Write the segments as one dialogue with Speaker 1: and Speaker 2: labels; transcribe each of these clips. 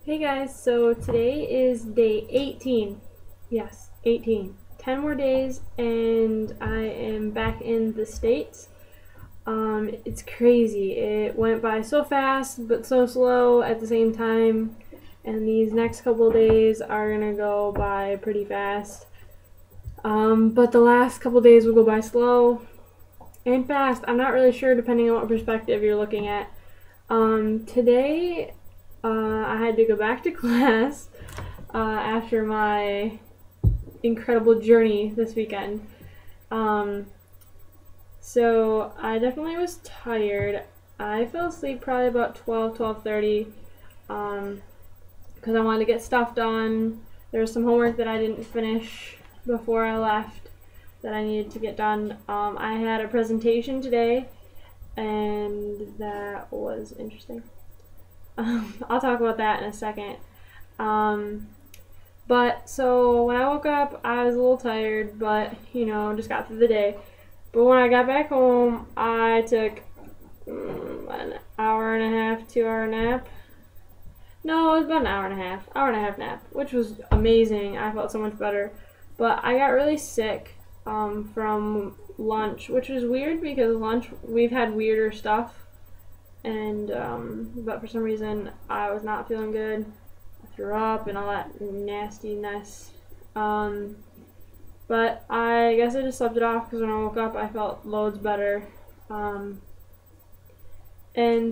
Speaker 1: Hey guys, so today is day 18. Yes, 18. 10 more days and I am back in the States. It's crazy. It went by so fast but so slow at the same time, and these next couple of days are gonna go by pretty fast. But the last couple of days will go by slow and fast. I'm not really sure depending on what perspective you're looking at. Today I had to go back to class after my incredible journey this weekend. So I definitely was tired. I fell asleep probably about 12:30 because I wanted to get stuff done. There was some homework that I didn't finish before I left that I needed to get done. I had a presentation today and that was interesting. I'll talk about that in a second. But so when I woke up, I was a little tired, but just got through the day. But when I got back home, I took an hour and a half, 2-hour nap. No, it was about an hour and a half nap, which was amazing. I felt so much better. But I got really sick from lunch, which was weird because lunch, we've had weirder stuff. And but for some reason I was not feeling good. I threw up and all that nastiness. But I guess I just slept it off because when I woke up I felt loads better. And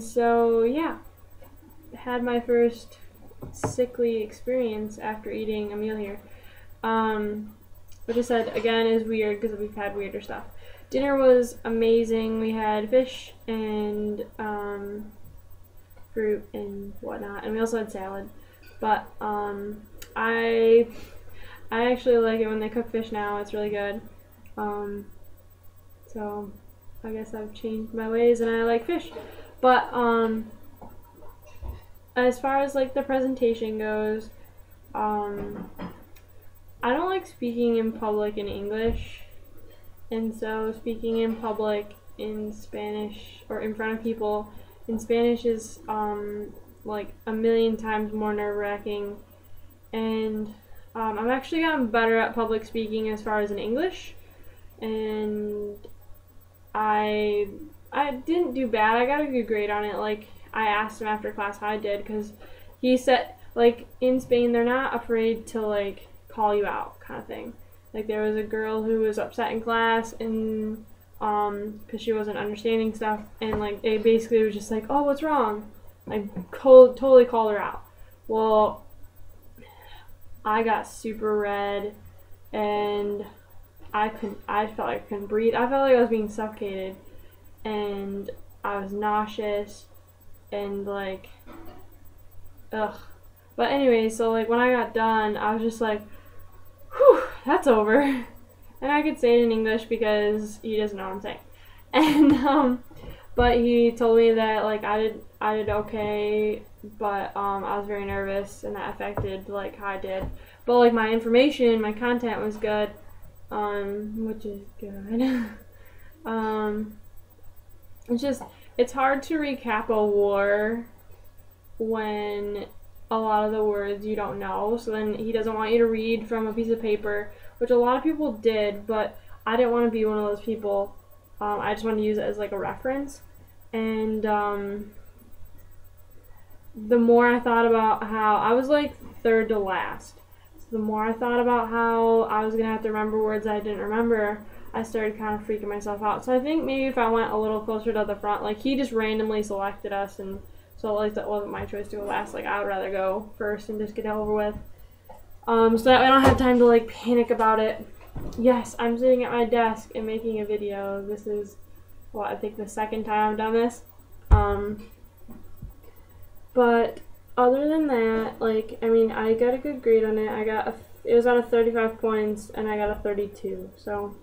Speaker 1: so yeah, had my first sickly experience after eating a meal here. Which I said again is weird because we've had weirder stuff. Dinner was amazing. We had fish and fruit and whatnot, and we also had salad. But I actually like it when they cook fish now. It's really good. So I guess I've changed my ways and I like fish. But as far as like the presentation goes, I don't like speaking in public in English. And so speaking in public in Spanish or in front of people in Spanish is like a million times more nerve-wracking. And I've actually gotten better at public speaking as far as in English. And I didn't do bad. I got a good grade on it. Like, I asked him after class how I did because he said, like, in Spain they're not afraid to like call you out kind of thing. Like, there was a girl who was upset in class and because she wasn't understanding stuff, and like they basically was just like, oh, what's wrong? Like, totally called her out. Well, I got super red and I felt like I couldn't breathe. I felt like I was being suffocated and I was nauseous and like ugh. But anyway, so like when I got done, I was just like, whew, that's over. And I could say it in English because he doesn't know what I'm saying. And but he told me that like I did okay, but I was very nervous and that affected like how I did. But like my information, my content was good, which is good. It's hard to recap a war when a lot of the words you don't know, so then he doesn't want you to read from a piece of paper, which a lot of people did, but I didn't want to be one of those people. I just wanted to use it as like a reference. And the more I thought about how I was like third to last, so the more I thought about how I was gonna have to remember words I didn't remember, I started kind of freaking myself out. So I think maybe if I went a little closer to the front, like he just randomly selected us, and so like that wasn't my choice to go last. Like I would rather go first and just get it over with. So that I don't have time to like panic about it. Yes, I'm sitting at my desk and making a video. This is I think the second time I've done this. But other than that, like, I mean, I got a good grade on it. It was out of 35 points and I got a 32. So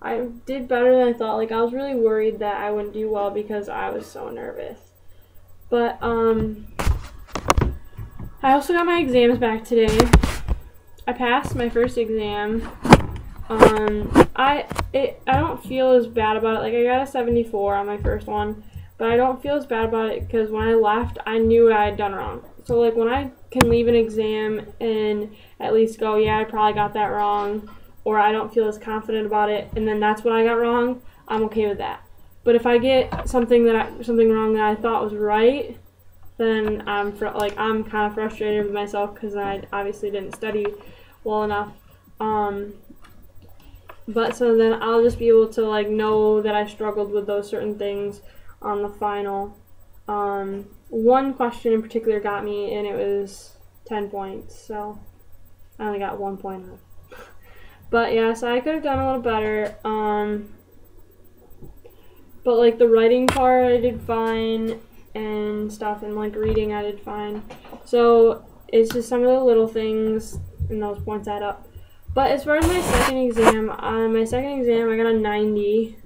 Speaker 1: I did better than I thought. Like, I was really worried that I wouldn't do well because I was so nervous. But I also got my exams back today. I passed my first exam. I don't feel as bad about it. Like, I got a 74 on my first one, but I don't feel as bad about it because when I left, I knew what I had done wrong. So, like, when I can leave an exam and at least go, yeah, I probably got that wrong, or I don't feel as confident about it, and then that's what I got wrong, I'm okay with that. But if I get something wrong that I thought was right, then I'm kind of frustrated with myself because I obviously didn't study well enough. But so then I'll just be able to like know that I struggled with those certain things on the final. One question in particular got me, and it was 10 points, so I only got 1 point on it. But yeah, so I could have done a little better. But like the writing part, I did fine and stuff, and like reading, I did fine. So it's just some of the little things, and those points add up. But as far as my second exam, I got a 90,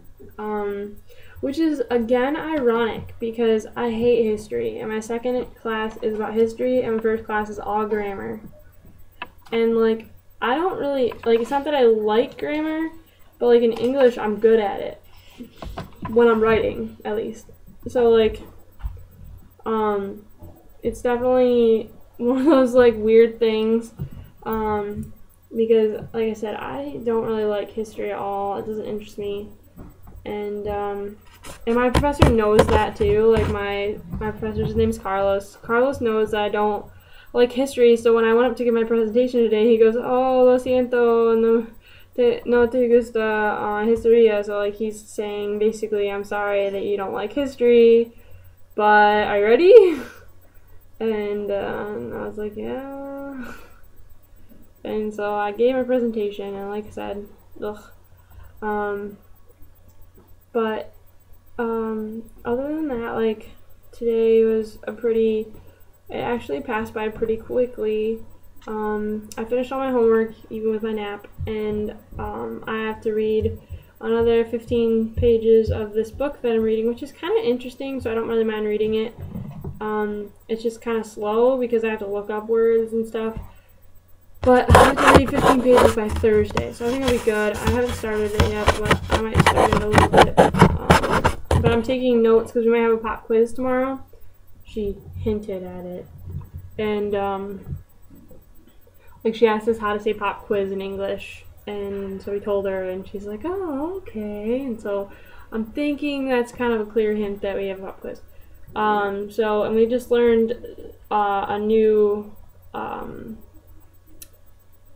Speaker 1: which is again ironic because I hate history, and my second class is about history, and my first class is all grammar. And like I don't really like. It's not that I like grammar, but like in English, I'm good at it when I'm writing, at least. So like, it's definitely one of those like weird things. Because, like I said, I don't really like history at all. It doesn't interest me, and my professor knows that too. Like my professor's name is Carlos. Carlos knows that I don't like history. So when I went up to give my presentation today, he goes, "Oh, lo siento, no te gusta historia." So like he's saying basically, "I'm sorry that you don't like history, but are you ready?" And I was like, "Yeah." And so I gave my presentation, and like I said, other than that, like, today was it actually passed by pretty quickly. I finished all my homework, even with my nap, and I have to read another 15 pages of this book that I'm reading, which is kind of interesting, so I don't really mind reading it. It's just kind of slow because I have to look up words and stuff. But I have to read 15 pages by Thursday, so I think I'll be good. I haven't started it yet, but I might start it a little bit. But I'm taking notes because we might have a pop quiz tomorrow. She hinted at it. And, like, she asked us how to say pop quiz in English. And so we told her, and she's like, oh, okay. And so I'm thinking that's kind of a clear hint that we have a pop quiz. And we just learned a new,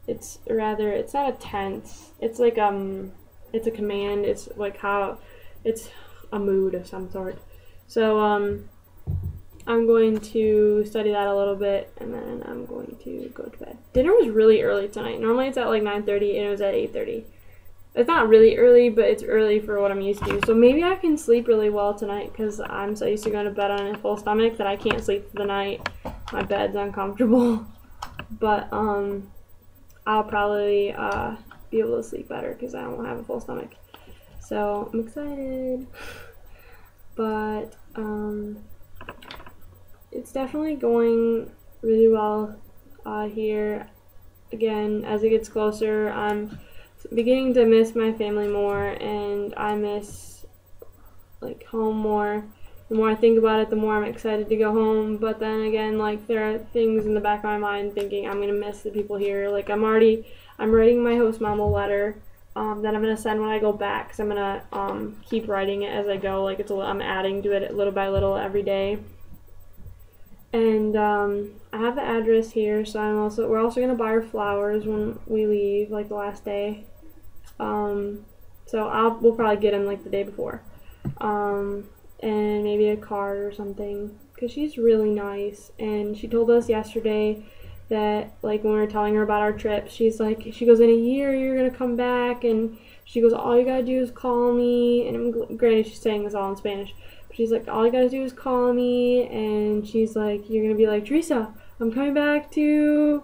Speaker 1: it's not a tense, it's like, it's a command, it's like it's a mood of some sort. So, I'm going to study that a little bit, and then I'm going to go to bed. Dinner was really early tonight. Normally it's at like 9:30, and it was at 8:30. It's not really early, but it's early for what I'm used to. So maybe I can sleep really well tonight, because I'm so used to going to bed on a full stomach that I can't sleep for the night. My bed's uncomfortable. But, I'll probably be able to sleep better because I won't have a full stomach. So I'm excited. But it's definitely going really well here. Again, as it gets closer, I'm beginning to miss my family more, and I miss like home more. The more I think about it, the more I'm excited to go home. But then again, like, there are things in the back of my mind thinking I'm gonna miss the people here. Like, I'm writing my host mom a letter that I'm gonna send when I go back, because I'm gonna keep writing it as I go. Like, I'm adding to it little by little every day. And I have the address here, so we're also gonna buy her flowers when we leave, like the last day. So we'll probably get them like the day before. And maybe a card or something, because she's really nice. And she told us yesterday that, like, when we were telling her about our trip, she goes, in a year you're gonna come back, and she goes, all you gotta do is call me. And granted, she's saying this all in Spanish, but she's like, all you gotta do is call me. And she's like, you're gonna be like, Teresa, I'm coming back to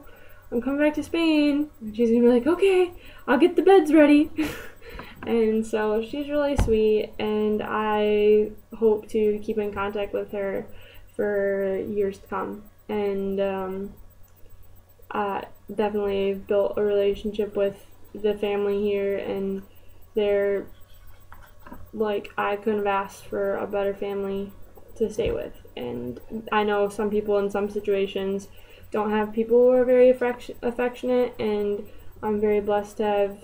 Speaker 1: Spain. And she's gonna be like, okay, I'll get the beds ready. And so she's really sweet, and I hope to keep in contact with her for years to come. And I definitely built a relationship with the family here, and they're like, I couldn't have asked for a better family. to stay with. And I know some people in some situations don't have people who are very affectionate, and I'm very blessed to have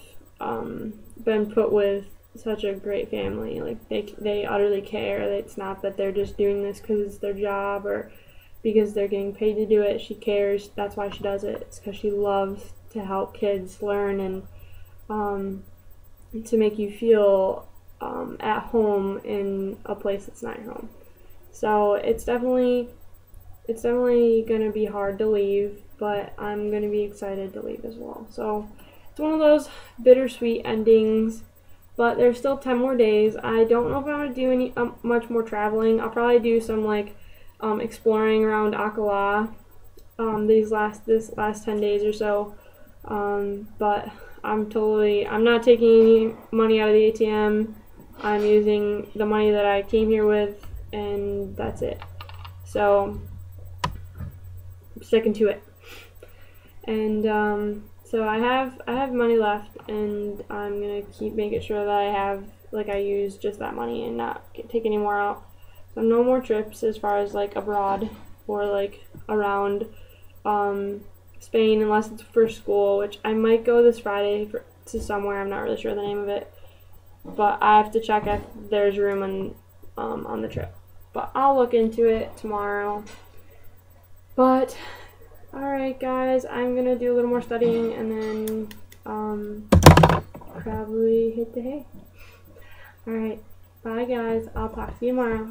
Speaker 1: been put with such a great family. Like they utterly care. It's not that they're just doing this because it's their job or because they're getting paid to do it. She cares. That's why she does it. It's because she loves to help kids learn and to make you feel at home in a place that's not your home. So it's definitely gonna be hard to leave, but I'm gonna be excited to leave as well. So it's one of those bittersweet endings, but there's still 10 more days. I don't know if I'm gonna do any much more traveling. I'll probably do some like exploring around Akala this last 10 days or so. But I'm not taking any money out of the ATM. I'm using the money that I came here with, and that's it. So I'm sticking to it. And so I have money left, and I'm gonna keep making sure that I use just that money and not take any more out. So no more trips as far as like abroad or like around Spain, unless it's for school, which I might go this Friday to somewhere. I'm not really sure the name of it, but I have to check if there's room on the trip. But I'll look into it tomorrow. But alright guys, I'm gonna do a little more studying and then probably hit the hay. Alright, bye guys, I'll talk to you tomorrow.